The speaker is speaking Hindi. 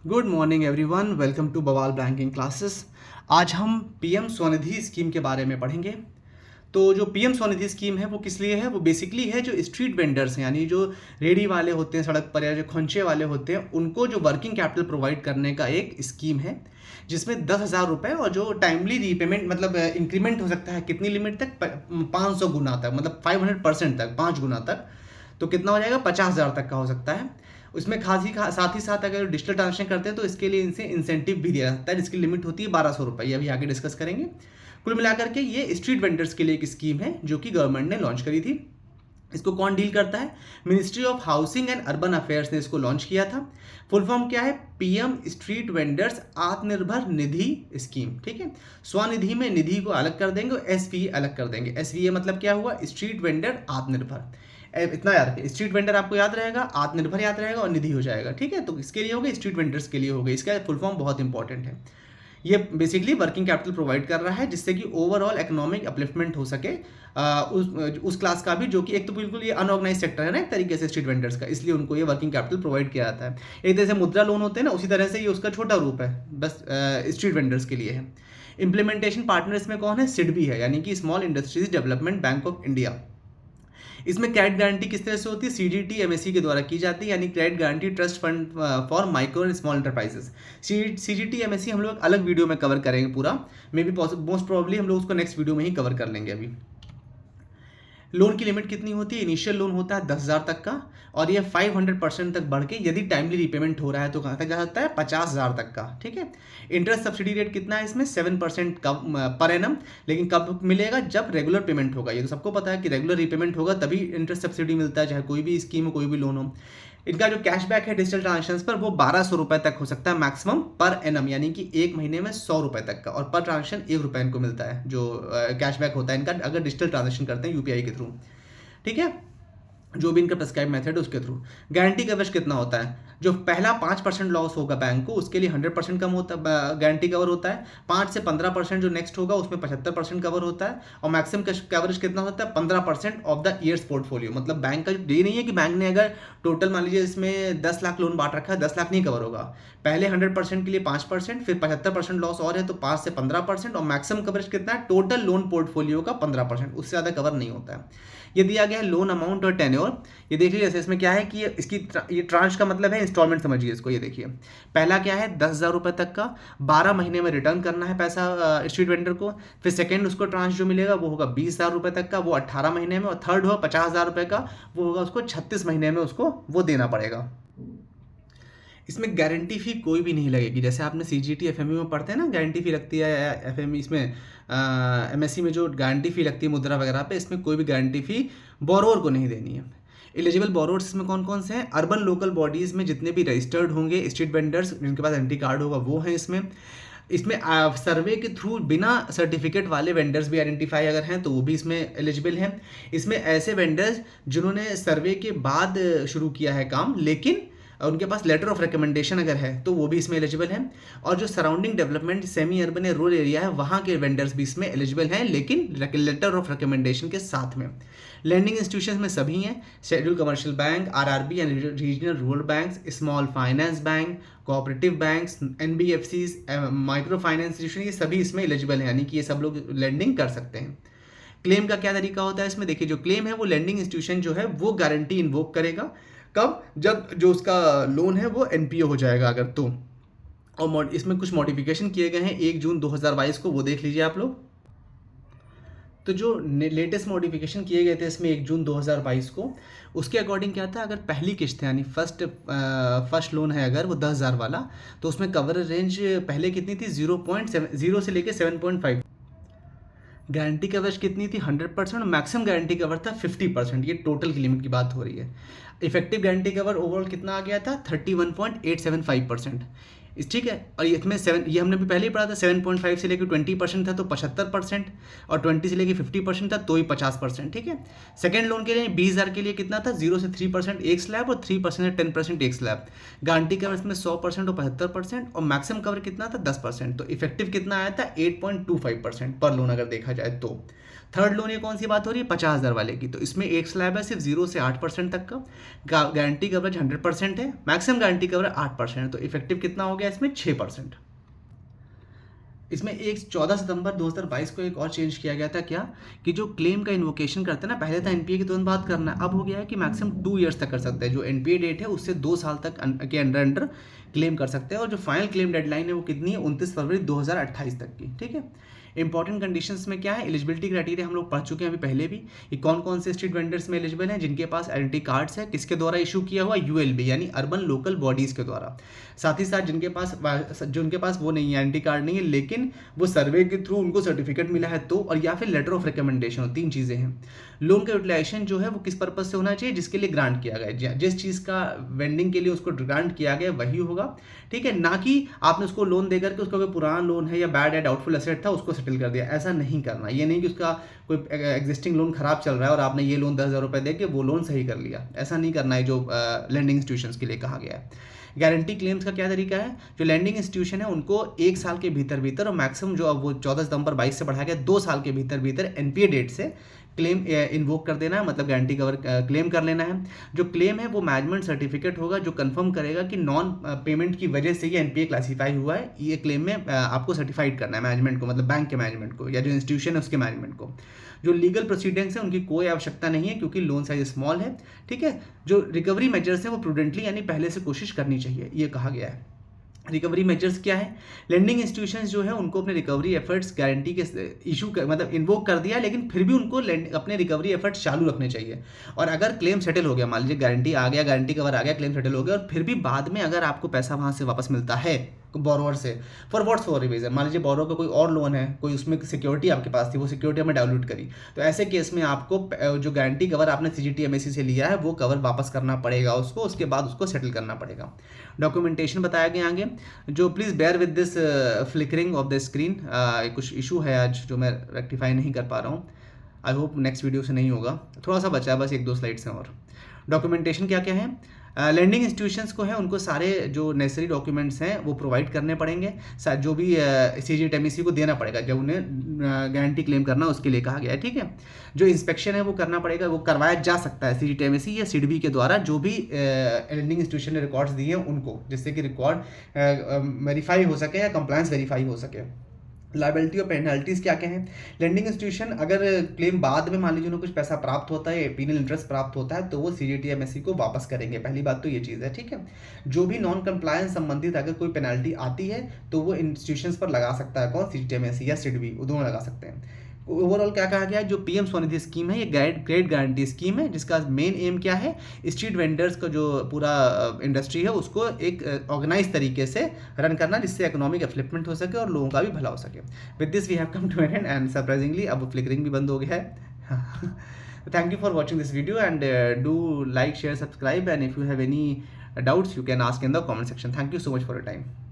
Good morning everyone, welcome to Bawaal banking classes. आज हम पीएम स्वनिधि स्कीम के बारे में पढ़ेंगे। तो जो पीएम स्वनिधि स्कीम है वो किस लिए है? वो बेसिकली है जो स्ट्रीट वेंडर्स हैं, यानी जो रेडी वाले होते हैं सड़क पर या जो खोंचे वाले होते हैं, उनको जो वर्किंग कैपिटल प्रोवाइड करने का एक स्कीम है, जिसमें 10,000 रुपये और जो टाइमली रीपेमेंट मतलब इंक्रीमेंट हो सकता है कितनी लिमिट तक? 500 गुना तक, मतलब 500% तक, 5 गुना तक। तो कितना हो जाएगा? 50,000 तक का हो सकता है। उसमें साथ ही साथ अगर डिजिटल ट्रांजेक्शन करते हैं तो इसके लिए इनसे इंसेंटिव भी दिया जाता है, जिसकी लिमिट होती है 1,200 रुपये। ये अभी आगे डिस्कस करेंगे। कुल मिलाकर के ये स्ट्रीट वेंडर्स के लिए एक स्कीम है जो कि गवर्नमेंट ने लॉन्च करी थी। इसको कौन डील करता है? Ministry of housing and urban affairs ने इसको लॉन्च किया था। फुल फॉर्म क्या है? PM street vendors Atmanirbhar Nidhi scheme. ठीक है, स्वनिधि में निधि को अलग कर देंगे और एसवीए अलग कर देंगे। एसवीए मतलब क्या हुआ? स्ट्रीट वेंडर आत्मनिर्भर। इतना याद रखिए, स्ट्रीट वेंडर आपको याद रहेगा, आत्मनिर्भर याद रहेगा और निधि हो जाएगा। ठीक है, तो इसके लिए हो गया, स्ट्रीट वेंडर्स के लिए हो गया। इसका फुल फॉर्म बहुत इंपॉर्टेंट है। ये बेसिकली वर्किंग कैपिटल प्रोवाइड कर रहा है जिससे कि ओवरऑल इकोनॉमिक अपलिफ्टमेंट हो सके उस क्लास का भी, जो कि एक तो बिल्कुल ये अनऑर्गेनाइज सेक्टर है ना एक तरीके से स्ट्रीट वेंडर्स का, इसलिए उनको ये वर्किंग कैपिटल प्रोवाइड किया जाता है। एक तरह से मुद्रा लोन होते हैं ना, उसी तरह से ये उसका छोटा रूप है, बस स्ट्रीट वेंडर्स के लिए है। इम्प्लीमेंटेशन पार्टनर इसमें कौन है? सिडबी है, यानी कि small industries development bank of India. इसमें क्रेडिट गारंटी किस तरह से होती है? सीडीटी एमएससी के द्वारा की जाती है, यानी credit guarantee trust fund for micro and small enterprises. CDT MSc हम लोग अलग वीडियो में कवर करेंगे पूरा, मे बी मोस्ट प्रॉब्ली हम लोग उसको नेक्स्ट वीडियो में ही कवर कर लेंगे। अभी लोन की लिमिट कितनी होती है? इनिशियल लोन होता है 10,000 तक का, और ये 500% तक बढ़ के यदि टाइमली रिपेमेंट हो रहा है तो कहाँ तक जा सकता है? 50,000 तक का। ठीक है, इंटरेस्ट सब्सिडी रेट कितना है इसमें? 7% का पर एनम। लेकिन कब मिलेगा? जब रेगुलर पेमेंट होगा। ये तो सबको पता है कि रेगुलर रिपेमेंट होगा तभी इंटरेस्ट सब्सिडी मिलता है, चाहे कोई भी स्कीम हो, कोई भी लोन हो। इनका जो कैशबैक है डिजिटल ट्रांजेक्शन पर, वो 1,200 रुपये तक हो सकता है मैक्सिमम पर एनम, यानी कि एक महीने में 100 रुपये तक का, और पर ट्रांजेक्शन 1 रुपये इनको मिलता है जो कैशबैक होता है इनका, अगर डिजिटल ट्रांजेक्शन करते हैं यूपीआई के थ्रू। ठीक है, जो भी इनका प्रेस्क्राइब मेथड है उसके थ्रू। गारंटी कवरेज कितना होता है? जो पहला 5% लॉस होगा बैंक को, उसके लिए 100% कम होता है, गारंटी कवर होता है। 5 से 15% जो नेक्स्ट होगा उसमें 75% कवर होता है। और मैक्सिमम कवरेज कितना होता है? 15% ऑफ द ईयर्स पोर्टफोलियो। मतलब बैंक का ये नहीं है कि बैंक ने अगर टोटल मान लीजिए इसमें 10 लाख लोन बांट रखा है, 10 लाख नहीं कवर होगा। पहले 100% के लिए 5%, फिर 75% लॉस और है तो 5 से 15%, और मैक्सिमम कवरेज कितना है? टोटल लोन पोर्टफोलियो का 15%, उससे ज़्यादा कवर नहीं होता है। ये दिया गया है लोन अमाउंट और टेन्योर। ये देख लीजिए, इसमें क्या है कि ये ट्रांच का मतलब है इंस्टॉलमेंट, समझिए इसको। ये देखिए, पहला क्या है? 10,000 रुपये तक का, 12 महीने में रिटर्न करना है पैसा स्ट्रीट वेंडर को। फिर सेकेंड उसको ट्रांच जो मिलेगा वो होगा 20,000 रुपये तक का, वो 18 महीने में। और थर्ड होगा 50,000 रुपये का, वो होगा उसको 36 महीने में उसको वो देना पड़ेगा। इसमें गारंटी फी कोई भी नहीं लगेगी। जैसे आपने सीजीटी एफएमई में पढ़ते हैं ना, गारंटी फी लगती है एफएमई, इसमें एमएससी में जो गारंटी फी लगती है मुद्रा वगैरह पे, इसमें कोई भी गारंटी फी बोरोवर को नहीं देनी है। एलिजिबल बोरोवर्स इसमें कौन कौन से हैं? अर्बन लोकल बॉडीज़ में जितने भी रजिस्टर्ड होंगे स्ट्रीट वेंडर्स, जिनके पास एंट्री कार्ड होगा, वो हैं इसमें। इसमें सर्वे के थ्रू बिना सर्टिफिकेट वाले वेंडर्स भी आइडेंटिफाई अगर हैं तो वो भी इसमें एलिजिबल हैं। इसमें ऐसे वेंडर्स जिन्होंने सर्वे के बाद शुरू किया है काम, लेकिन उनके पास लेटर ऑफ रिकमेंडेशन अगर है तो वो भी इसमें एलिजिबल हैं। और जो सराउंडिंग डेवलपमेंट सेमी अर्बन या रूरल एरिया है वहाँ के वेंडर्स भी इसमें एलिजिबल हैं, लेकिन लेटर ऑफ रिकमेंडेशन के साथ में। लैंडिंग इंस्टीट्यूशन में सभी हैं, schedule commercial bank, RRB and regional rural banks, small finance bank, cooperative banks, NBFCs, micro finance institution, ये सभी इसमें एलिजिबल हैं, यानी कि ये सब लोग लैंडिंग कर सकते हैं। क्लेम का क्या तरीका होता है इसमें? देखिए, जो क्लेम है वो लैंडिंग इंस्टीट्यूशन जो है वो गारंटी इन्वोक करेगा। कब? जब जो उसका लोन है वो एनपीए हो जाएगा अगर तो। और इसमें कुछ मॉडिफिकेशन किए गए हैं 1 जून 2022 को, वो देख लीजिए आप लोग। तो जो लेटेस्ट मॉडिफिकेशन किए गए थे इसमें 1 जून 2022 को, उसके अकॉर्डिंग क्या था? अगर पहली किस्त है, यानी फर्स्ट लोन है अगर वो 10,000 वाला, तो उसमें कवरेज रेंज पहले कितनी थी? 0.0 से लेकर 7.5। गारंटी कवरेज कितनी थी? 100%। मैक्सिमम गारंटी कवर था 50%। ये टोटल की लिमिट की बात हो रही है। इफेक्टिव गारंटी कवर ओवरऑल कितना आ गया था? 31.875%। ठीक है। और इसमें ये हमने भी पहले ही पढ़ा था, 7.5 से लेकर 20% था तो 75%, और 20 से लेकर 50% था तो ही 50%। ठीक है। सेकंड लोन के लिए 20,000 के लिए कितना था, 0 से 3% एक स्लैब और 3% से 10% एक स्लैब। गारंटी कवर इसमें 100% और 75%, और मैक्सिमम कवर कितना था, 10%। तो इफेक्टिव कितना आया था, 8.25% पर लोन अगर देखा जाए तो। थर्ड लोन ये कौन सी बात हो रही है, 50,000 वाले की। तो इसमें एक स्लैब है सिर्फ 0 से 8% तक का, गारंटी कवरेज 100% है, मैक्सिमम गारंटी कवरेज 8% है, तो इफेक्टिव कितना हो गया इसमें, 6%। इसमें एक 14 सितंबर 2022 को एक और चेंज किया गया था, क्या कि जो क्लेम का इन्वोकेशन करते हैं ना, पहले था एनपीए की तुरंत बात करना, अब हो गया है कि मैक्सिमम 2 ईयर्स तक कर सकते हैं। जो एनपीए डेट है उससे 2 साल तक के अंडर क्लेम कर सकते हैं, और जो फाइनल क्लेम डेडलाइन है वो कितनी है, 29 फरवरी 2028 तक की। ठीक है। इंपॉर्टेंट कंडीशंस में क्या है, एलिजिबिलिटी क्राइटेरिया हम लोग पढ़ चुके हैं अभी पहले भी, कि कौन कौन से स्ट्रीट वेंडर्स में एलिजिबल हैं, जिनके पास आइडेंटिटी कार्ड्स है, किसके द्वारा इशू किया हुआ, यूएलबी यानी अर्बन लोकल बॉडीज़ के द्वारा। साथ ही साथ जिनके पास वो नहीं है, आइडेंटिटी कार्ड नहीं है, लेकिन वो सर्वे के थ्रू उनको सर्टिफिकेट मिला है तो, और या फिर लेटर ऑफ रिकमेंडेशन, 3 चीज़ें हैं। लोन का यूटिलाइजेशन जो है वो किस पर्पज से होना चाहिए, जिसके लिए ग्रांट किया गया, जिस चीज़ का वेंडिंग के लिए उसको ग्रांट किया गया वही होगा। ठीक है। ना कि आपने उसको लोन देकर के उसका कोई पुराना लोन है या बैड या डाउटफुल एसेट था उसको सेटल कर दिया, ऐसा नहीं करना। ये नहीं कि उसका कोई एग्जिस्टिंग लोन खराब चल रहा है और आपने ये लोन 10,000 रुपये दे के वो लोन सही कर लिया, ऐसा नहीं करना है, जो लैंडिंग इंस्टीट्यूशंस के लिए कहा गया है। गारंटी क्लेम्स का क्या तरीका है, जो लैंडिंग इंस्टीट्यूशन है उनको 1 साल के भीतर और मैक्सिमम जो अब वो 14 सितंबर 22 से बढ़ाया गया 2 साल के भीतर एनपीए डेट से क्लेम इन्वोक कर देना है, मतलब गारंटी कवर क्लेम कर लेना है। जो क्लेम है वो मैनेजमेंट सर्टिफिकेट होगा जो कंफर्म करेगा कि नॉन पेमेंट की वजह से ये एनपीए क्लासीफाई हुआ है। ये क्लेम में आपको सर्टिफाइड करना है मैनेजमेंट को, मतलब बैंक के मैनेजमेंट को या जो इंस्टीट्यूशन है उसके मैनेजमेंट को। जो लीगल प्रोसीडिंग्स हैं उनकी कोई आवश्यकता नहीं है क्योंकि लोन साइज स्मॉल है। ठीक है। जो रिकवरी मेजर्स हैं वो प्रूडेंटली यानी पहले से कोशिश करनी चाहिए, ये कहा गया है। रिकवरी मेजर्स क्या है, लेंडिंग इंस्टीट्यूशंस जो है उनको अपने रिकवरी एफर्ट्स गारंटी के इशू कर मतलब इन्वोक कर दिया, लेकिन फिर भी उनको अपने रिकवरी एफर्ट्स चालू रखने चाहिए। और अगर क्लेम सेटल हो गया, मान लीजिए गारंटी आ गया, गारंटी कवर आ गया, क्लेम सेटल हो गया, और फिर भी बाद में अगर आपको पैसा वहाँ से वापस मिलता है बोरोवर से, फॉर रिवीजन, मान लीजिए बोरोवर का कोई और लोन है, कोई उसमें सिक्योरिटी आपके पास थी, वो सिक्योरिटी हमें डाइल्यूट करी, तो ऐसे केस में आपको जो गारंटी कवर आपने सीजीटीएमएसी से लिया है वो कवर वापस करना पड़ेगा उसको, उसके बाद उसको सेटल करना पड़ेगा। डॉक्यूमेंटेशन बताया गया आगे, जो please bear with this flickering of the screen, कुछ इशू है आज जो मैं रेक्टिफाई नहीं कर पा रहा हूँ, आई होप नेक्स्ट वीडियो से नहीं होगा, थोड़ा सा बचा है बस 1-2 स्लाइड्स हैं। और डॉक्यूमेंटेशन क्या क्या है, लैंडिंग इंस्टीट्यूशंस को है उनको सारे जो नेसेसरी डॉक्यूमेंट्स हैं वो प्रोवाइड करने पड़ेंगे, जो भी सीजीटीएमएसी को देना पड़ेगा जब उन्हें गारंटी क्लेम करना उसके लिए कहा गया है। ठीक है। जो इंस्पेक्शन है वो करना पड़ेगा, वो करवाया जा सकता है सीजीटीएमएसी या सिडबी के द्वारा, जो भी लैंडिंग इंस्टीट्यूशन ने रिकॉर्ड्स दिए हैं उनको, जिससे कि रिकॉर्ड वेरीफाई हो सके या कंप्लायंस वेरीफाई हो सके। लाइबिलिटी और पेनल्टीज़ क्या क्या हैं, लैंडिंग इंस्टीट्यूशन अगर क्लेम बाद में मान लीजिए उन्हें कुछ पैसा प्राप्त होता है, पीनल इंटरेस्ट प्राप्त होता है, तो वो सीजीटीएमएसी को वापस करेंगे, पहली बात तो ये चीज़ है। ठीक है। जो भी नॉन कंप्लायंस संबंधित अगर कोई पेनल्टी आती है तो वो इंस्टीट्यूशंस पर लगा सकता है, कौन, सीजीटीएमएसी या सिडबी, वो दोनों लगा सकते हैं। ओवरऑल क्या कहा गया है, जो पीएम स्वनिधि स्कीम है ये क्रेडिट गारंटी स्कीम है, जिसका मेन एम क्या है, स्ट्रीट वेंडर्स का जो पूरा इंडस्ट्री है उसको एक ऑर्गेनाइज तरीके से रन करना, जिससे इकोनॉमिक अपलिफ्टमेंट हो सके और लोगों का भी भला हो सके। With this we have come to an end, and surprisingly अब फ्लिकरिंग भी बंद हो गया है। Thank you for watching this video and do like, share, subscribe, and if you have any doubts you can ask in the comment section. Thank you so much for your time.